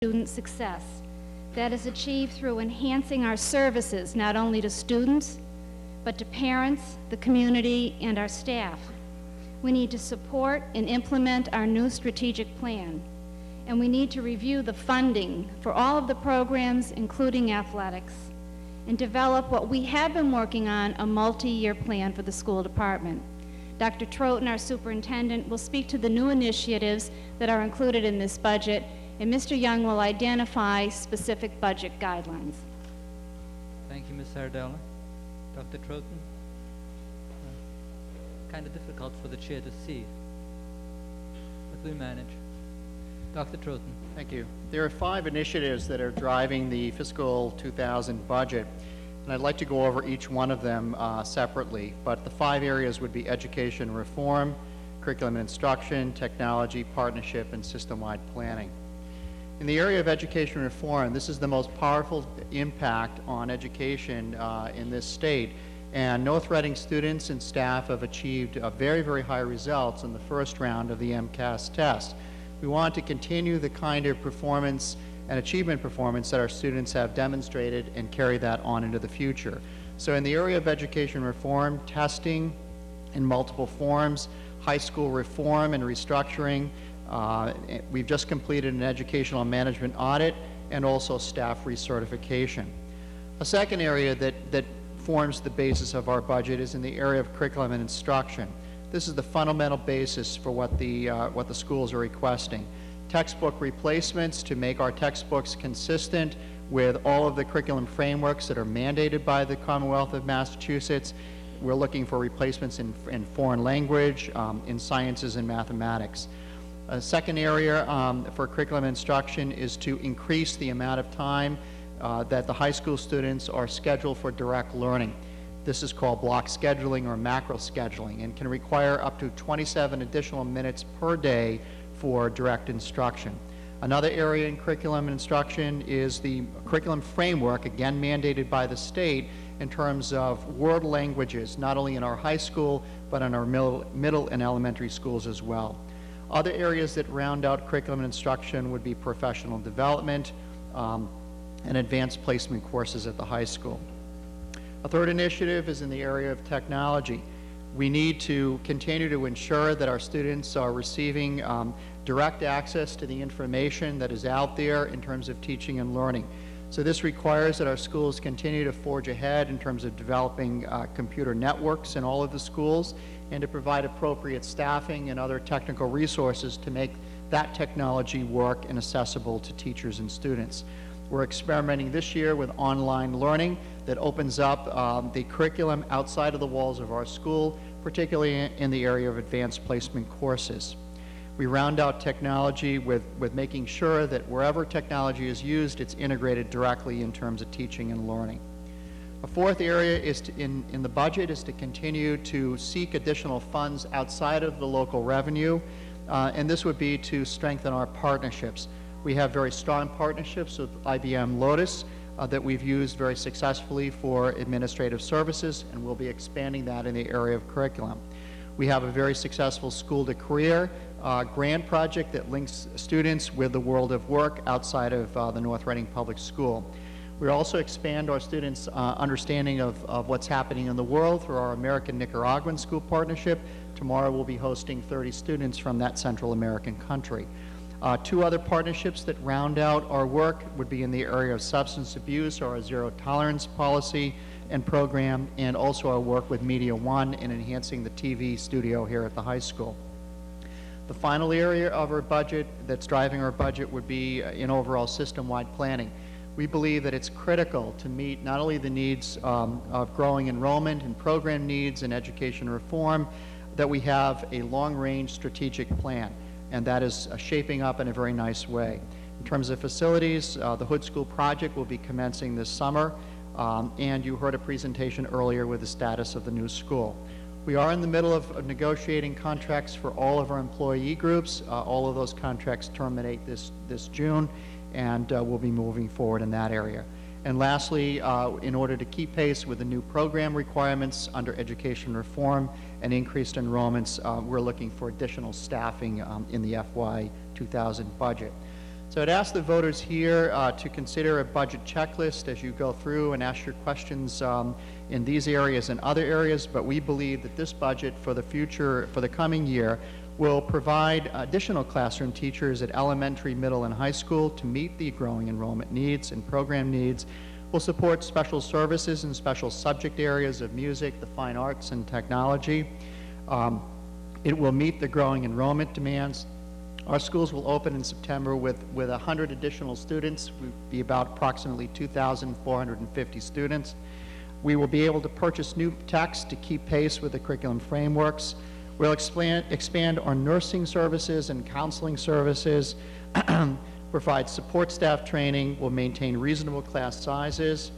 student success. That is achieved through enhancing our services, not only to students, but to parents, the community, and our staff. We need to support and implement our new strategic plan, and we need to review the funding for all of the programs, including athletics, and develop what we have been working on, a multi-year plan for the school department. Dr. Troughton, our superintendent, will speak to the new initiatives that are included in this budget, and Mr. Young will identify specific budget guidelines. Thank you, Ms. Sardella. Dr. Troughton? Kind of difficult for the chair to see, but we'll manage. Dr. Troughton. Thank you. There are 5 initiatives that are driving the fiscal 2000 budget, and I'd like to go over each one of them separately, but the 5 areas would be education reform, curriculum and instruction, technology, partnership, and system-wide planning. In the area of education reform, this is the most powerful impact on education in this state, and North Reading students and staff have achieved very, very high results in the first round of the MCAS test. We want to continue the kind of performance and achievement performance that our students have demonstrated and carry that on into the future. So in the area of education reform, testing in multiple forms, high school reform and restructuring, we've just completed an educational management audit and also staff recertification. A second area that forms the basis of our budget is in the area of curriculum and instruction. This is the fundamental basis for what the schools are requesting. Textbook replacements to make our textbooks consistent with all of the curriculum frameworks that are mandated by the Commonwealth of Massachusetts. We're looking for replacements in foreign language, in sciences and mathematics. A second area for curriculum instruction is to increase the amount of time that the high school students are scheduled for direct learning. This is called block scheduling or macro scheduling and can require up to 27 additional minutes per day for direct instruction. Another area in curriculum instruction is the curriculum framework, again mandated by the state, in terms of world languages, not only in our high school, but in our middle and elementary schools as well. Other areas that round out curriculum instruction would be professional development and advanced placement courses at the high school. A third initiative is in the area of technology. We need to continue to ensure that our students are receiving direct access to the information that is out there in terms of teaching and learning. So this requires that our schools continue to forge ahead in terms of developing computer networks in all of the schools and to provide appropriate staffing and other technical resources to make that technology work and accessible to teachers and students. We're experimenting this year with online learning that opens up the curriculum outside of the walls of our school, particularly in the area of advanced placement courses. We round out technology with making sure that wherever technology is used, it's integrated directly in terms of teaching and learning. A fourth area is in the budget is to continue to seek additional funds outside of the local revenue, and this would be to strengthen our partnerships. We have very strong partnerships with IBM Lotus that we've used very successfully for administrative services, and we'll be expanding that in the area of curriculum. We have a very successful School to Career grant project that links students with the world of work outside of the North Reading Public School. We also expand our students' understanding of what's happening in the world through our American-Nicaraguan School Partnership. Tomorrow we'll be hosting 30 students from that Central American country. 2 other partnerships that round out our work would be in the area of substance abuse, or our zero tolerance policy and program, and also our work with Media One in enhancing the TV studio here at the high school. The final area of our budget that's driving our budget would be in overall system-wide planning. We believe that it's critical to meet not only the needs of growing enrollment and program needs and education reform, that we have a long-range strategic plan, and that is shaping up in a very nice way. In terms of facilities, the Hood School project will be commencing this summer, and you heard a presentation earlier with the status of the new school. We are in the middle of negotiating contracts for all of our employee groups. All of those contracts terminate this June, and we'll be moving forward in that area. And lastly, in order to keep pace with the new program requirements under education reform and increased enrollments, we're looking for additional staffing in the FY 2000 budget. So I'd ask the voters here to consider a budget checklist as you go through and ask your questions in these areas and other areas, but we believe that this budget for the future, for the coming year, will provide additional classroom teachers at elementary, middle, and high school to meet the growing enrollment needs and program needs. Will support special services and special subject areas of music, the fine arts, and technology. It will meet the growing enrollment demands. Our schools will open in September with 100 additional students. We'll be about approximately 2,450 students. We will be able to purchase new texts to keep pace with the curriculum frameworks. We'll expand our nursing services and counseling services, provide support staff training. We'll maintain reasonable class sizes,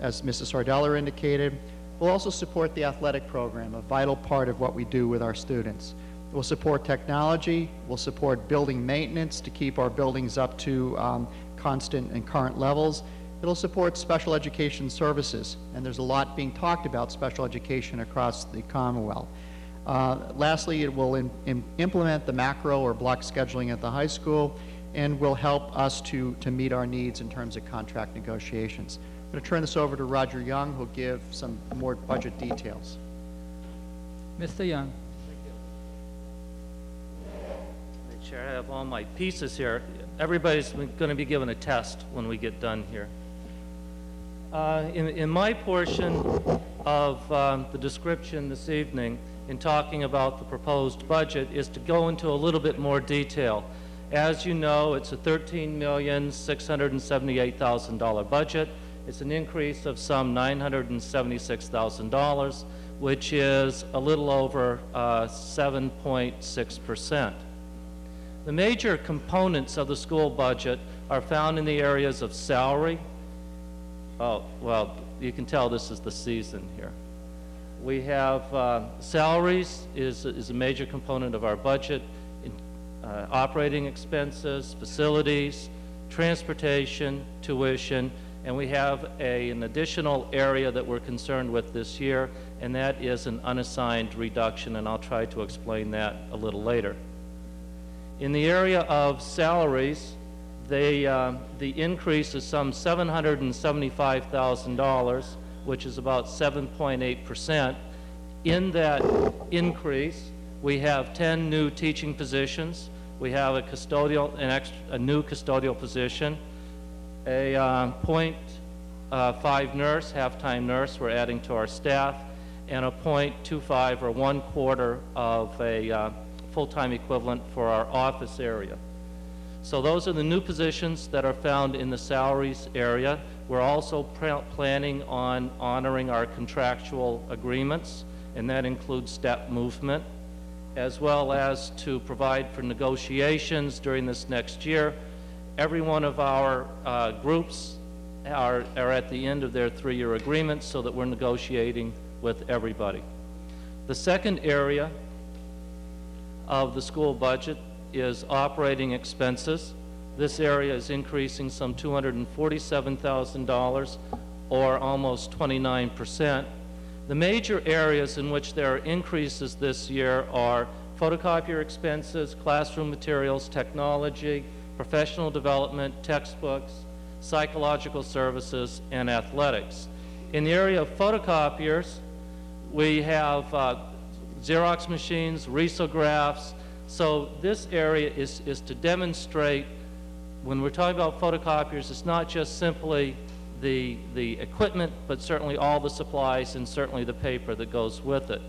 as Mrs. Sardella indicated. We'll also support the athletic program, a vital part of what we do with our students. We'll support technology. We'll support building maintenance to keep our buildings up to constant and current levels. It'll support special education services, and there's a lot being talked about special education across the Commonwealth. Lastly, it will implement the macro or block scheduling at the high school and will help us to meet our needs in terms of contract negotiations. I'm going to turn this over to Roger Young, who'll give some more budget details. Mr. Young. Chair, I have all my pieces here. Everybody's going to be given a test when we get done here. In my portion of the description this evening, in talking about the proposed budget, is to go into a little bit more detail. As you know, it's a $13,678,000 budget. It's an increase of some $976,000, which is a little over 7.6%. The major components of the school budget are found in the areas of salary. Oh, well, you can tell this is the season here. We have salaries is a major component of our budget, operating expenses, facilities, transportation, tuition, and we have an additional area that we're concerned with this year, and that is an unassigned reduction, and I'll try to explain that a little later. In the area of salaries, the increase is some $775,000, which is about 7.8%. In that increase, we have 10 new teaching positions. We have a custodial, a new custodial position, a 0.5 nurse, half-time nurse we're adding to our staff, and a 0.25 or 1/4 of a full-time equivalent for our office area. So those are the new positions that are found in the salaries area. We're also planning on honoring our contractual agreements, and that includes step movement, as well as to provide for negotiations during this next year. Every one of our groups are at the end of their 3-year agreements, so that we're negotiating with everybody. The second area of the school budget is operating expenses. This area is increasing some $247,000, or almost 29%. The major areas in which there are increases this year are photocopier expenses, classroom materials, technology, professional development, textbooks, psychological services, and athletics. In the area of photocopiers, we have Xerox machines, risographs. So this area is to demonstrate, when we're talking about photocopiers, it's not just simply the equipment, but certainly all the supplies and certainly the paper that goes with it.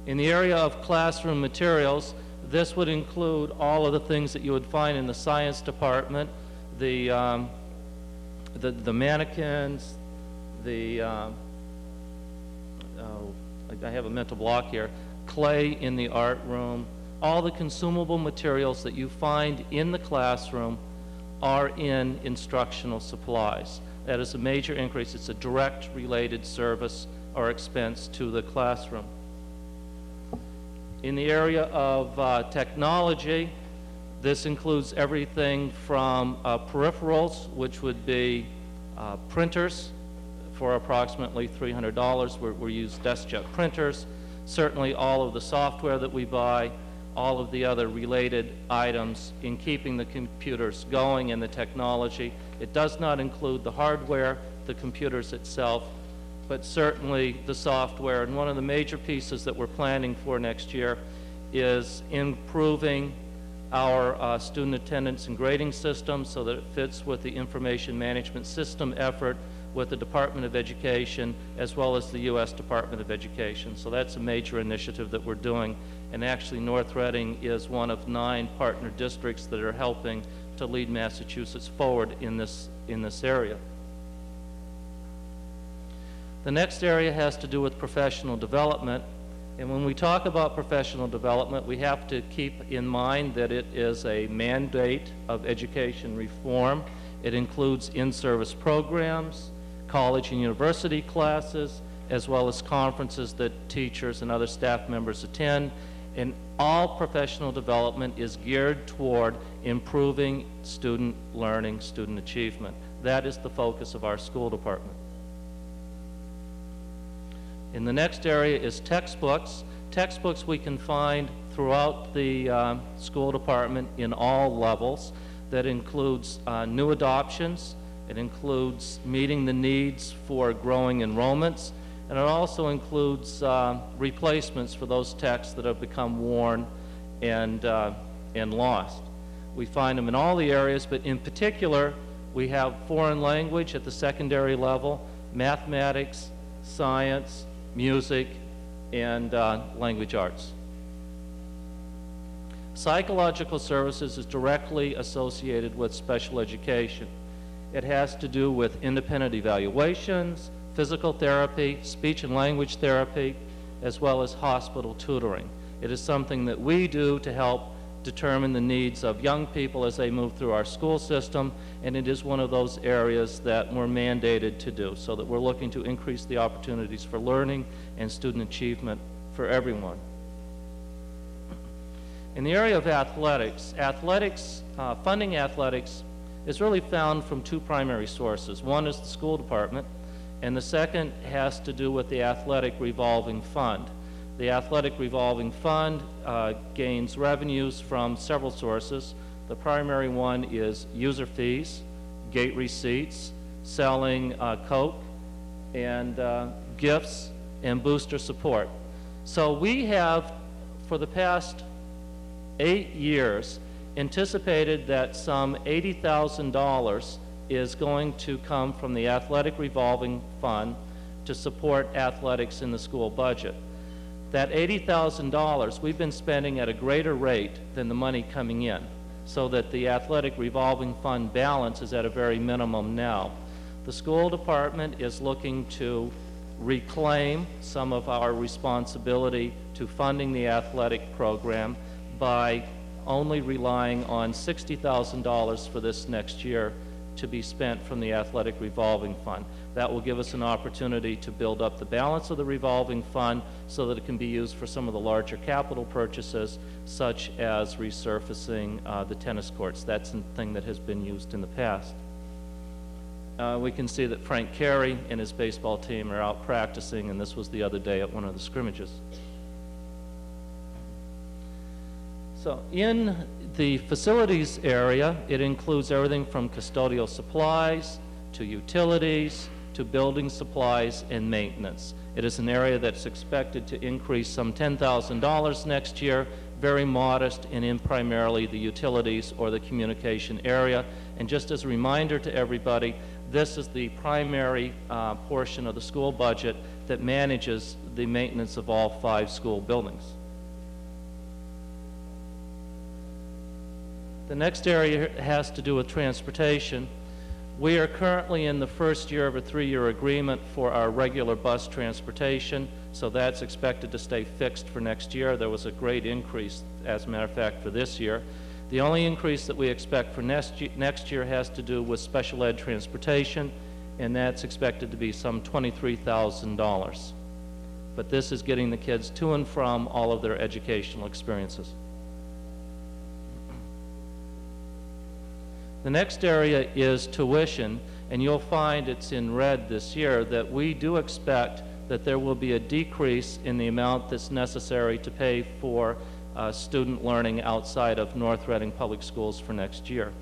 In the area of classroom materials, this would include all of the things that you would find in the science department, the mannequins, I have a mental block here, clay in the art room. All the consumable materials that you find in the classroom are in instructional supplies. That is a major increase. It's a direct related service or expense to the classroom. In the area of technology, this includes everything from peripherals, which would be printers for approximately $300. We use DeskJet printers. Certainly all of the software that we buy. all of the other related items in keeping the computers going and the technology. It does not include the hardware, the computers itself, but certainly the software. And one of the major pieces that we're planning for next year is improving our student attendance and grading system so that it fits with the information management system effort with the Department of Education as well as the U.S. Department of Education. So that's a major initiative that we're doing. And actually North Reading is one of 9 partner districts that are helping to lead Massachusetts forward in this area. The next area has to do with professional development. And when we talk about professional development, we have to keep in mind that it is a mandate of education reform. It includes in-service programs, college and university classes, as well as conferences that teachers and other staff members attend. And all professional development is geared toward improving student learning, student achievement. That is the focus of our school department. In the next area is textbooks. Textbooks we can find throughout the school department in all levels. That includes new adoptions. It includes meeting the needs for growing enrollments. And it also includes replacements for those texts that have become worn and lost. We find them in all the areas, but in particular, we have foreign language at the secondary level, mathematics, science, music, and language arts. Psychological services is directly associated with special education. It has to do with independent evaluations, physical therapy, speech and language therapy, as well as hospital tutoring. It is something that we do to help determine the needs of young people as they move through our school system, and it is one of those areas that we're mandated to do, so that we're looking to increase the opportunities for learning and student achievement for everyone. In the area of athletics, funding athletics is really found from 2 primary sources. One is the school department, and the second has to do with the athletic revolving fund. The athletic revolving fund gains revenues from several sources. The primary one is user fees, gate receipts, selling Coke, and gifts and booster support. So we have, for the past 8 years, anticipated that some $80,000 is going to come from the athletic revolving fund to support athletics in the school budget. That $80,000 we've been spending at a greater rate than the money coming in, so that the athletic revolving fund balance is at a very minimum now. The school department is looking to reclaim some of our responsibility to funding the athletic program by only relying on $60,000 for this next year to be spent from the athletic revolving fund. That will give us an opportunity to build up the balance of the revolving fund so that it can be used for some of the larger capital purchases, such as resurfacing the tennis courts. That's a thing that has been used in the past. We can see that Frank Carey and his baseball team are out practicing, and this was the other day at one of the scrimmages. So in the facilities area, it includes everything from custodial supplies to utilities to building supplies and maintenance. It is an area that's expected to increase some $10,000 next year, very modest, and in primarily the utilities or the communication area. And just as a reminder to everybody, this is the primary portion of the school budget that manages the maintenance of all 5 school buildings. The next area has to do with transportation. We are currently in the first year of a 3-year agreement for our regular bus transportation, so that's expected to stay fixed for next year. There was a great increase, as a matter of fact, for this year. The only increase that we expect for next year has to do with special ed transportation, and that's expected to be some $23,000. But this is getting the kids to and from all of their educational experiences. The next area is tuition, and you'll find it's in red this year that we do expect that there will be a decrease in the amount that's necessary to pay for student learning outside of North Reading Public Schools for next year.